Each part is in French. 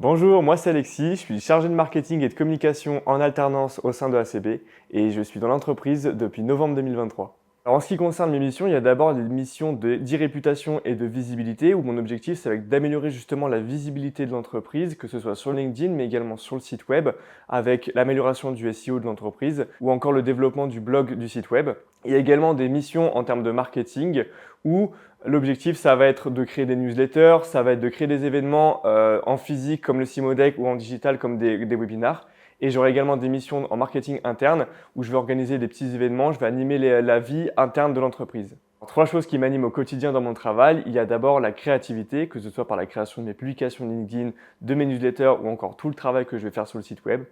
Bonjour, moi c'est Alexis, je suis chargé de marketing et de communication en alternance au sein de ACB et je suis dans l'entreprise depuis novembre 2023. Alors en ce qui concerne mes missions, il y a d'abord des missions d'e-réputation et de visibilité où mon objectif c'est d'améliorer justement la visibilité de l'entreprise, que ce soit sur LinkedIn mais également sur le site web avec l'amélioration du SEO de l'entreprise ou encore le développement du blog du site web. Il y a également des missions en termes de marketing où l'objectif, ça va être de créer des newsletters, ça va être de créer des événements en physique comme le Simodeck ou en digital comme des webinars. Et j'aurai également des missions en marketing interne où je vais organiser des petits événements, je vais animer la vie interne de l'entreprise. Trois choses qui m'animent au quotidien dans mon travail. Il y a d'abord la créativité, que ce soit par la création de mes publications LinkedIn, de mes newsletters ou encore tout le travail que je vais faire sur le site web.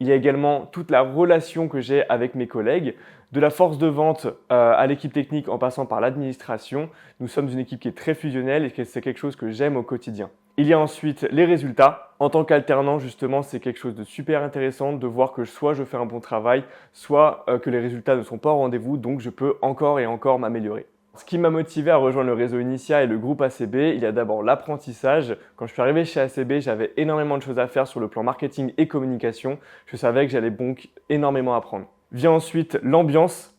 Il y a également toute la relation que j'ai avec mes collègues, de la force de vente à l'équipe technique en passant par l'administration. Nous sommes une équipe qui est très fusionnelle et c'est quelque chose que j'aime au quotidien. Il y a ensuite les résultats. En tant qu'alternant, justement, c'est quelque chose de super intéressant de voir que soit je fais un bon travail, soit que les résultats ne sont pas au rendez-vous, donc je peux encore et encore m'améliorer. Ce qui m'a motivé à rejoindre le réseau Initia et le groupe ACB, il y a d'abord l'apprentissage. Quand je suis arrivé chez ACB, j'avais énormément de choses à faire sur le plan marketing et communication. Je savais que j'allais donc énormément apprendre. Vient ensuite l'ambiance.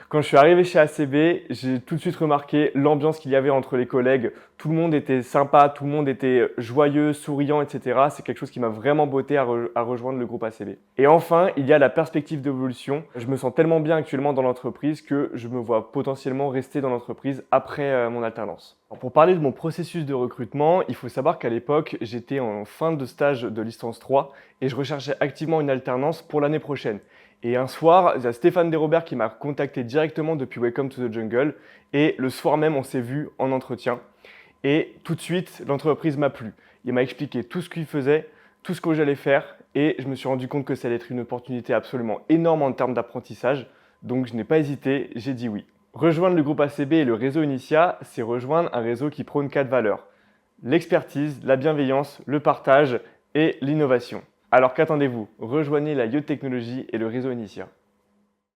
Quand je suis arrivé chez ACB, j'ai tout de suite remarqué l'ambiance qu'il y avait entre les collègues. Tout le monde était sympa, tout le monde était joyeux, souriant, etc. C'est quelque chose qui m'a vraiment botté à rejoindre le groupe ACB. Et enfin, il y a la perspective d'évolution. Je me sens tellement bien actuellement dans l'entreprise que je me vois potentiellement rester dans l'entreprise après mon alternance. Alors, pour parler de mon processus de recrutement, il faut savoir qu'à l'époque, j'étais en fin de stage de licence 3 et je recherchais activement une alternance pour l'année prochaine. Et un soir, il y a Stéphane Desrobert qui m'a contacté directement depuis Welcome to the Jungle. Et le soir même, on s'est vu en entretien. Et tout de suite, l'entreprise m'a plu. Il m'a expliqué tout ce qu'il faisait, tout ce que j'allais faire. Et je me suis rendu compte que ça allait être une opportunité absolument énorme en termes d'apprentissage. Donc je n'ai pas hésité, j'ai dit oui. Rejoindre le groupe ACB et le réseau Initia, c'est rejoindre un réseau qui prône 4 valeurs. L'expertise, la bienveillance, le partage et l'innovation. Alors qu'attendez-vous? Rejoignez la Youth Technologie et le réseau Initia.